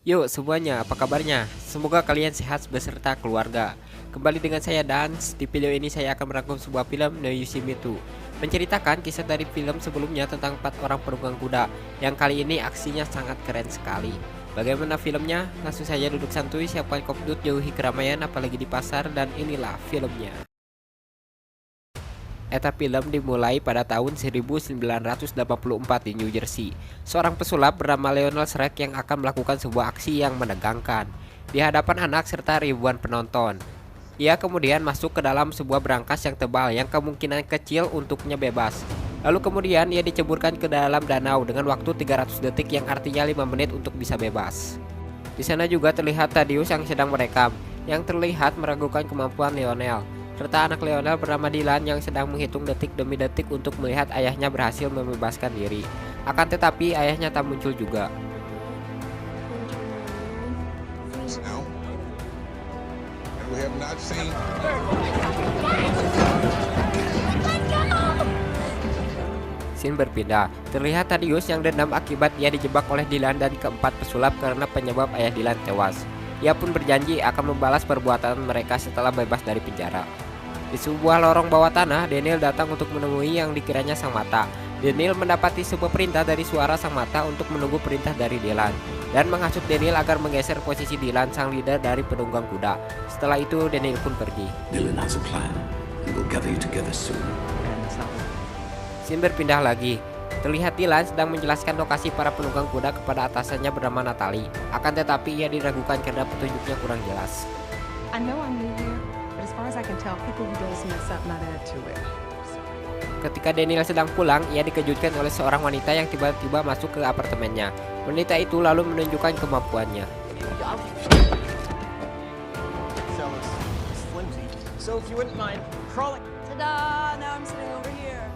Yuk semuanya, apa kabarnya? Semoga kalian sehat beserta keluarga. Kembali dengan saya Dans. Di video ini saya akan merangkum sebuah film No You See Me Too, menceritakan kisah dari film sebelumnya tentang 4 orang penunggang kuda, yang kali ini aksinya sangat keren sekali. Bagaimana filmnya? Langsung saja duduk santuy, siapkan kopi, jauhi keramaian apalagi di pasar, dan inilah filmnya. Eta film dimulai pada tahun 1984 di New Jersey. Seorang pesulap bernama Lionel Shrek yang akan melakukan sebuah aksi yang menegangkan di hadapan anak serta ribuan penonton. Ia kemudian masuk ke dalam sebuah brankas yang tebal yang kemungkinan kecil untuknya bebas. Lalu kemudian ia diceburkan ke dalam danau dengan waktu 300 detik yang artinya 5 menit untuk bisa bebas. Di sana juga terlihat Thaddeus yang sedang merekam, yang terlihat meragukan kemampuan Lionel, serta anak Lionel bernama Dylan yang sedang menghitung detik demi detik untuk melihat ayahnya berhasil membebaskan diri. Akan tetapi ayahnya tak muncul juga. Scene berpindah, terlihat Thaddeus yang dendam akibat ia dijebak oleh Dylan dan keempat pesulap karena penyebab ayah Dylan tewas. Ia pun berjanji akan membalas perbuatan mereka setelah bebas dari penjara. Di sebuah lorong bawah tanah, Daniel datang untuk menemui yang dikiranya Sang Mata. Daniel mendapati sebuah perintah dari suara Sang Mata untuk menunggu perintah dari Dylan, dan menghasut Daniel agar menggeser posisi Dylan, sang leader dari penunggang kuda. Setelah itu Daniel pun pergi. Dylan has a plan. He will gather you together soon. Scene berpindah lagi. Terlihat Dylan sedang menjelaskan lokasi para penunggang kuda kepada atasannya bernama Natalie. Akan tetapi ia diragukan karena petunjuknya kurang jelas. I know I'm new here, but as far as I can tell, people who don't mess up not add to it. Ketika Daniel sedang pulang, ia dikejutkan oleh seorang wanita yang tiba-tiba masuk ke apartemennya. Wanita itu lalu menunjukkan kemampuannya.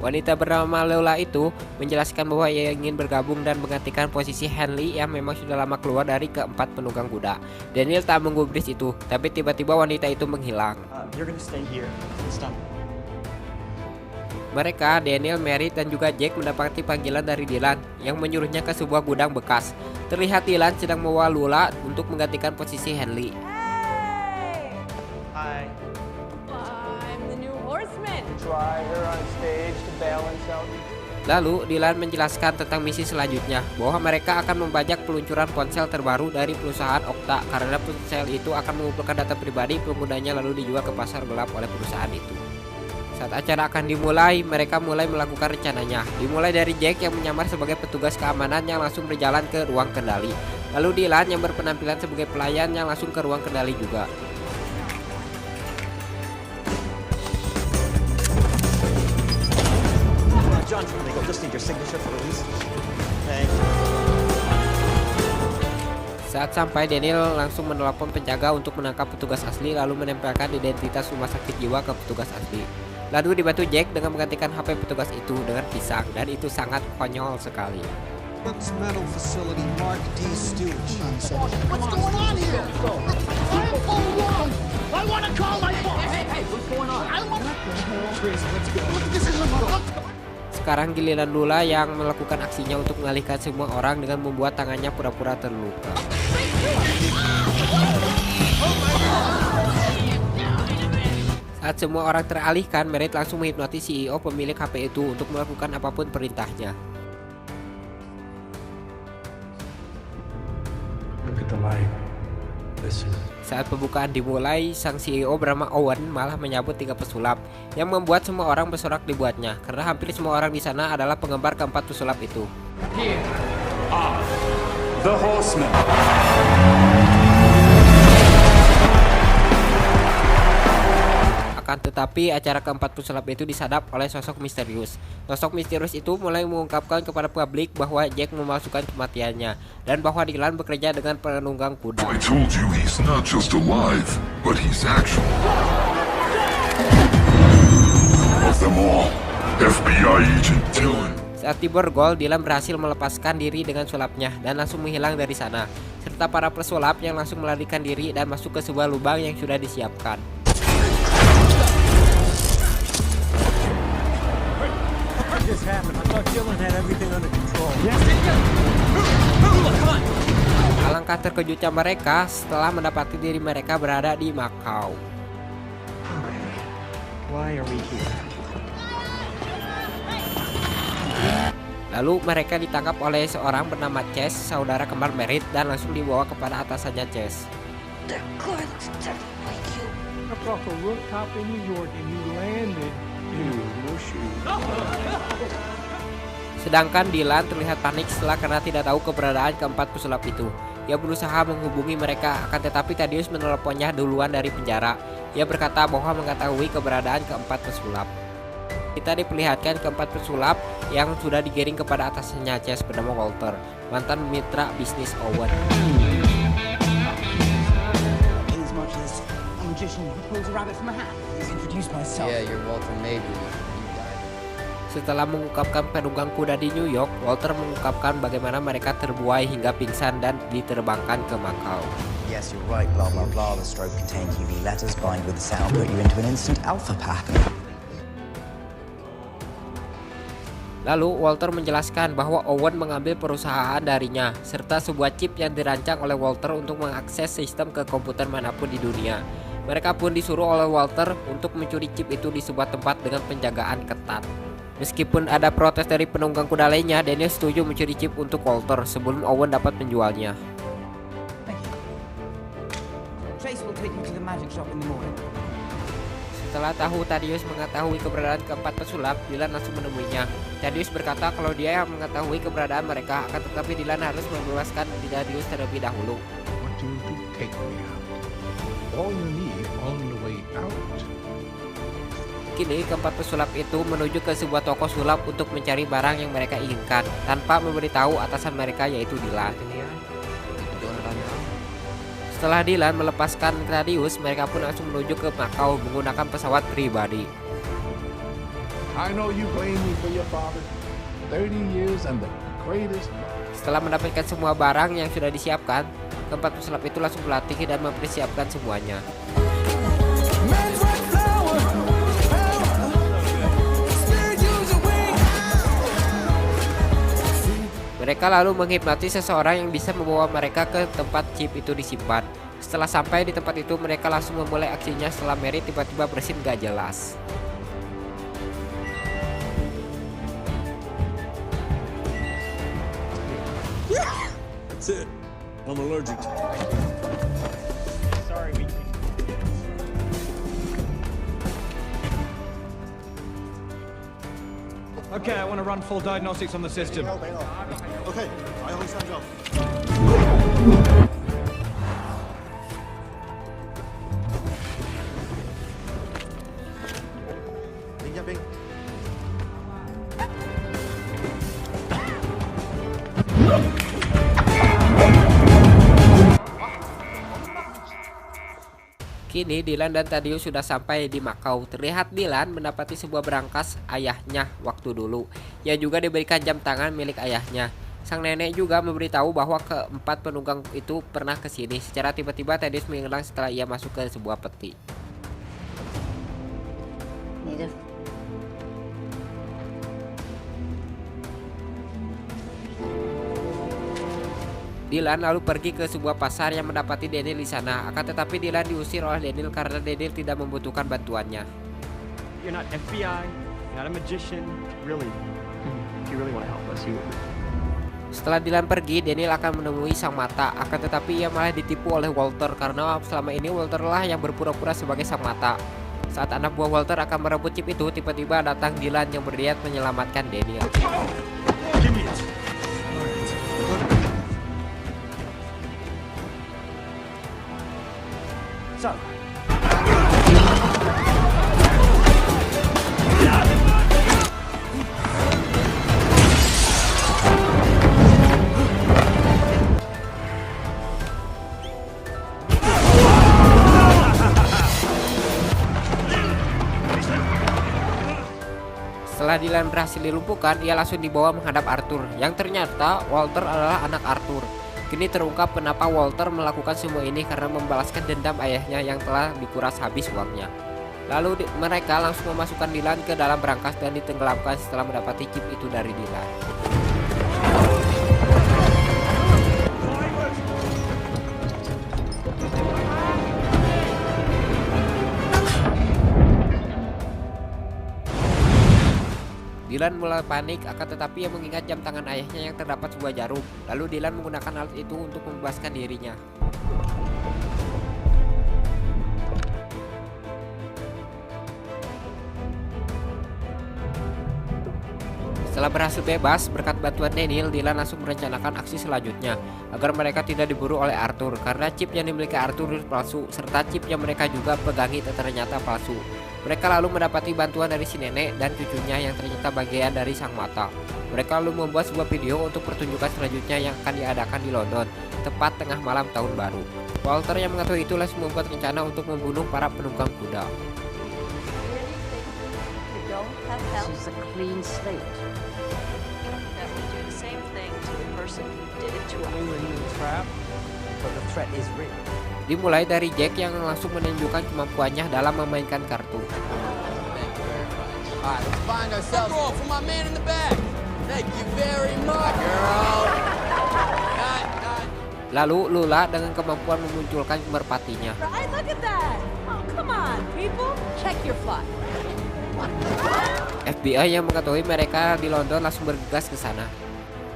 Wanita bernama Lola itu menjelaskan bahwa ia ingin bergabung dan menggantikan posisi Henley yang memang sudah lama keluar dari keempat penunggang kuda. Daniel tak menggubris itu, tapi tiba-tiba wanita itu menghilang. Mereka, Daniel, Mary, dan juga Jack mendapati panggilan dari Dylan yang menyuruhnya ke sebuah gudang bekas. Terlihat Dylan sedang membawa Lola untuk menggantikan posisi Henley. Hi. I'm the new horseman. Try her on stage to balance out. Lalu Dylan menjelaskan tentang misi selanjutnya, bahwa mereka akan membajak peluncuran ponsel terbaru dari perusahaan Okta karena ponsel itu akan mengumpulkan data pribadi penggunanya lalu dijual ke pasar gelap oleh perusahaan itu. Saat acara akan dimulai, mereka mulai melakukan rencananya. Dimulai dari Jack yang menyamar sebagai petugas keamanan yang langsung berjalan ke ruang kendali. Lalu Dylan yang berpenampilan sebagai pelayan yang langsung ke ruang kendali juga. John, I'll just need your signature for release. Thank you. Saat sampai, Daniel langsung menelepon penjaga untuk menangkap petugas asli lalu menempelkan identitas rumah sakit jiwa ke petugas asli. Lalu dibantu Jack dengan menggantikan HP petugas itu dengan pisang, dan itu sangat konyol sekali. Brooks Metal Facility, Mark D. Stooge. What's going on here? I'm all wrong. I want to call my boss. Hey, what's going on? I want Let's go. This is Sekarang giliran Lula yang melakukan aksinya untuk mengalihkan semua orang dengan membuat tangannya pura-pura terluka. Saat semua orang teralihkan, Merit langsung menghipnotis CEO pemilik HP itu untuk melakukan apapun perintahnya. Look at the light. Listen. Saat pembukaan dimulai, sang CEO bernama Owen malah menyambut 3 pesulap yang membuat semua orang bersorak dibuatnya karena hampir semua orang di sana adalah penggemar keempat pesulap itu. Here are the horsemen. Akan tetapi acara keempat pesulap itu disadap oleh sosok misterius. Sosok misterius itu mulai mengungkapkan kepada publik bahwa Jack memalsukan kematiannya dan bahwa Dylan bekerja dengan penunggang kuda. I told you he's not just alive, but he's actual. Of them all, FBI agent Dylan. Saat tiba gol, Dylan berhasil melepaskan diri dengan sulapnya dan langsung menghilang dari sana. serta para pesulap yang langsung melarikan diri dan masuk ke sebuah lubang yang sudah disiapkan. Alangkah terkejutnya mereka setelah mendapati diri mereka berada di Macau. Why are we here? Lalu mereka ditangkap oleh seorang bernama Chess, saudara kembar Merit, dan langsung dibawa kepada atasannya Chess. They're going to take like you. Up off a rooftop in New York and you landed. No shoes. Sedangkan Dylan terlihat panik setelah karena tidak tahu keberadaan keempat pesulap itu. Ia berusaha menghubungi mereka, akan tetapi Thaddeus menelponnya duluan dari penjara. Ia berkata bahwa mengetahui keberadaan keempat pesulap. Kita diperlihatkan keempat pesulap yang sudah digiring kepada atasannya Chess bernama Walter, mantan mitra bisnis Owen. As much as a magician who pulls a rabbit from a hat. Please introduce myself. Yeah, you're Walter Maybury. Setelah mengungkapkan penunggang kuda di New York, Walter mengungkapkan bagaimana mereka terbuai hingga pingsan dan diterbangkan ke Macau. Yes, you're right, blah, blah, blah. The strobe contained UV letters, bind with the sound, put you into an instant alpha pack. Lalu Walter menjelaskan bahwa Owen mengambil perusahaan darinya, serta sebuah chip yang dirancang oleh Walter untuk mengakses sistem ke komputer manapun di dunia. Mereka pun disuruh oleh Walter untuk mencuri chip itu di sebuah tempat dengan penjagaan ketat. Meskipun ada protes dari penunggang kuda lainnya, Daniel setuju mencuri chip untuk Walter sebelum Owen dapat menjualnya. Trace will take you to the magic shop in the morning. Setelah tahu Thaddeus mengetahui keberadaan keempat pesulap, Dylan langsung menemuinya. Thaddeus berkata kalau dia yang mengetahui keberadaan mereka, akan tetapi Dylan harus membebaskan Thaddeus terlebih dahulu. Want you to take me out. All you need on the way out. Kini keempat pesulap itu menuju ke sebuah toko sulap untuk mencari barang yang mereka inginkan, tanpa memberitahu atasan mereka yaitu Dylan. Setelah Dylan melepaskan Thaddeus, mereka pun langsung menuju ke Macau menggunakan pesawat pribadi. I know you blame me for your father. 30 years and the greatest. Setelah mendapatkan semua barang yang sudah disiapkan, keempat pesulap itu langsung berlatih dan mempersiapkan semuanya. Mereka lalu menghipnotis seseorang yang bisa membawa mereka ke tempat chip itu disimpan. Setelah sampai di tempat itu, mereka langsung memulai aksinya setelah Mary tiba-tiba bersin gak jelas. That's it. I'm allergic to Sorry, we Okay, I want to run full diagnostics on the system. Okay, I always stand up. Kini Dylan dan Thaddeus sudah sampai di Macau. Terlihat Dylan mendapati sebuah berangkas ayahnya waktu dulu. Ia juga diberikan jam tangan milik ayahnya. Sang nenek juga memberitahu bahwa keempat penunggang itu pernah ke sini. Secara tiba-tiba Thaddeus menghilang setelah ia masuk ke sebuah peti. Native. Dylan lalu pergi ke sebuah pasar yang mendapati Daniel di sana. Akan tetapi Dylan diusir oleh Daniel karena Daniel tidak membutuhkan bantuannya. You're not FBI, you're not a magician. Really, if you really want to help us, you. Setelah Dylan pergi, Daniel akan menemui Sang Mata. Akan tetapi ia malah ditipu oleh Walter karena selama ini Walter lah yang berpura-pura sebagai Sang Mata. Saat anak buah Walter akan merebut chip itu, tiba-tiba datang Dylan yang berniat menyelamatkan Daniel. Give me it. So, Setelah Dylan berhasil dilumpuhkan, ia langsung dibawa menghadap Arthur, yang ternyata Walter adalah anak Arthur. Kini terungkap kenapa Walter melakukan semua ini karena membalaskan dendam ayahnya yang telah dikuras habis uangnya. Lalu mereka langsung memasukkan Dylan ke dalam berangkas dan ditenggelamkan setelah mendapati chip itu dari Dylan. Dylan mulai panik, akan tetapi ia mengingat jam tangan ayahnya yang terdapat sebuah jarum. Lalu Dylan menggunakan alat itu untuk membebaskan dirinya. Setelah berhasil bebas berkat bantuan Daniel, Dylan langsung merencanakan aksi selanjutnya agar mereka tidak diburu oleh Arthur karena chip yang dimiliki Arthur palsu serta chip yang mereka juga pegangi ternyata palsu. Mereka lalu mendapati bantuan dari si nenek dan cucunya yang ternyata bagian dari sang mata. Mereka lalu membuat sebuah video untuk pertunjukan selanjutnya yang akan diadakan di London tepat tengah malam tahun baru. Walter yang mengetahui itu langsung membuat rencana untuk membunuh para penunggang kuda. She's a clean slate. That would do the same thing to the person who did it to us. Trap, but the threat is real. Dimulai dari Jack yang langsung menunjukkan kemampuannya dalam memainkan kartu. Alright, let's find ourselves. Roll for my man in the back. Thank you very much, girl. Lalu Lula dengan kemampuan memunculkan merpatinya. Right, look at that. Oh, come on, people. Check your fly. FBI yang mengetahui mereka di London langsung bergegas ke sana.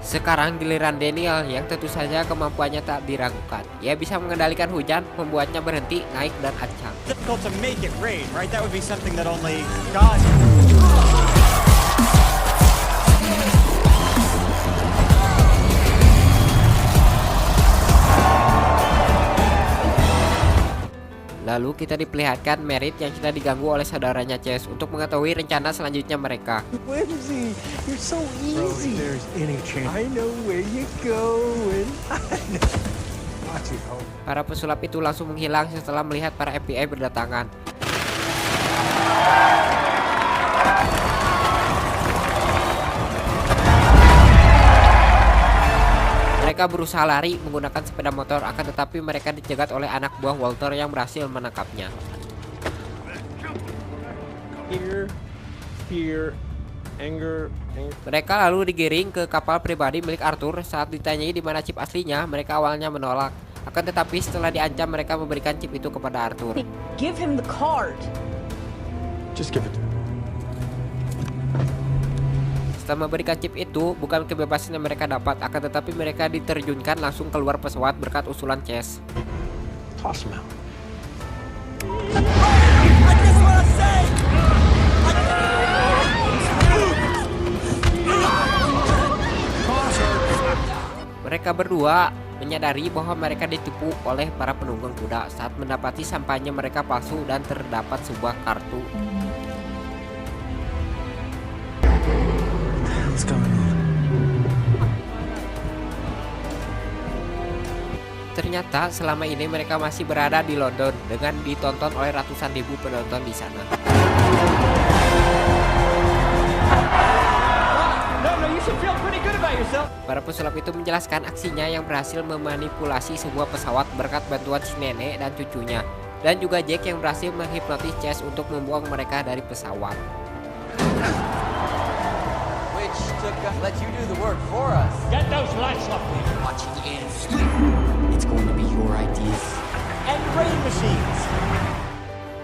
Sekarang giliran Daniel yang tentu saja kemampuannya tak diragukan. Ia bisa mengendalikan hujan, membuatnya berhenti, naik dan acak. Difficult to make it rain, right? That would be something that only God. Lalu kita diperlihatkan Merit yang sudah diganggu oleh saudaranya Chase untuk mengetahui rencana selanjutnya mereka. Whimsy, you're so easy. There's any chance. I know where you're going. Watch it, Hope. Para pesulap itu langsung menghilang setelah melihat para FBI berdatangan. Mereka berusaha lari menggunakan sepeda motor, akan tetapi mereka dicegat oleh anak buah Walter yang berhasil menangkapnya. Fear, anger. Mereka lalu digiring ke kapal pribadi milik Arthur. Saat ditanyai di mana chip aslinya, mereka awalnya menolak. Akan tetapi setelah diancam, mereka memberikan chip itu kepada Arthur. Give him the card. Just give it to me. Setelah memberikan chip itu, bukan kebebasan yang mereka dapat, akan tetapi mereka diterjunkan langsung keluar pesawat berkat usulan Chase. Toss him out. Mereka berdua menyadari bahwa mereka ditipu oleh para penunggang kuda saat mendapati sampahnya mereka palsu dan terdapat sebuah kartu. What's going on? Ternyata selama ini mereka masih berada di London dengan ditonton oleh ratusan ribu penonton di sana. No, you should feel pretty good about yourself. Para pesulap itu menjelaskan aksinya yang berhasil memanipulasi sebuah pesawat berkat bantuan si nenek dan cucunya, dan juga Jack yang berhasil menghipnotis Chase untuk membuang mereka dari pesawat. Which took let you do the work for us. Get those lights off me. Watching in. It's going to be your ideas. And rain machines.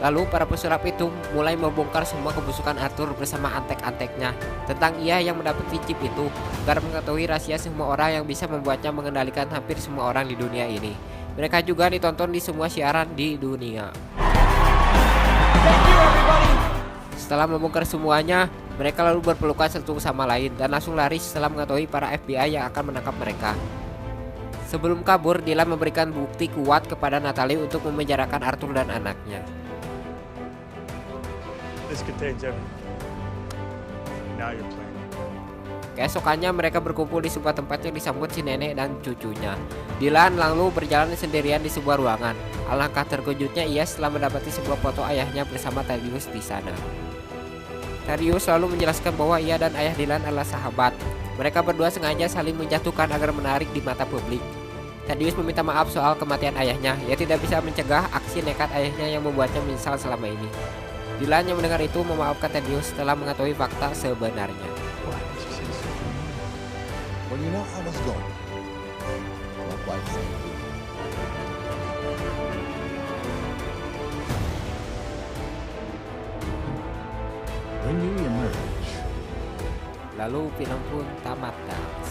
Lalu para pesulap itu mulai membongkar semua kebusukan Arthur bersama antek-anteknya tentang ia yang mendapati chip itu agar mengetahui rahasia semua orang yang bisa membuatnya mengendalikan hampir semua orang di dunia ini. Mereka juga ditonton di semua siaran di dunia. Setelah membongkar semuanya, mereka lalu berpelukan satu sama lain dan langsung lari setelah mengetahui para FBI yang akan menangkap mereka. Sebelum kabur, Dylan memberikan bukti kuat kepada Natalie untuk memenjarakan Arthur dan anaknya. This contains everything. Now you're playing. Keesokannya mereka berkumpul di sebuah tempat yang disambut si nenek dan cucunya. Dylan lalu berjalan sendirian di sebuah ruangan. Alangkah terkejutnya ia setelah mendapati sebuah foto ayahnya bersama Thaddeus di sana. Thaddeus selalu menjelaskan bahwa ia dan ayah Dylan adalah sahabat. Mereka berdua sengaja saling menjatuhkan agar menarik di mata publik. Thaddeus meminta maaf soal kematian ayahnya. Ia tidak bisa mencegah aksi nekat ayahnya yang membuatnya menyesal selama ini. Dylan yang mendengar itu memaafkan Thaddeus setelah mengetahui fakta sebenarnya. Why did you say so? Well, you know, I was going. Not quite saying it. When you emerge, Lalu film pun tamat, guys.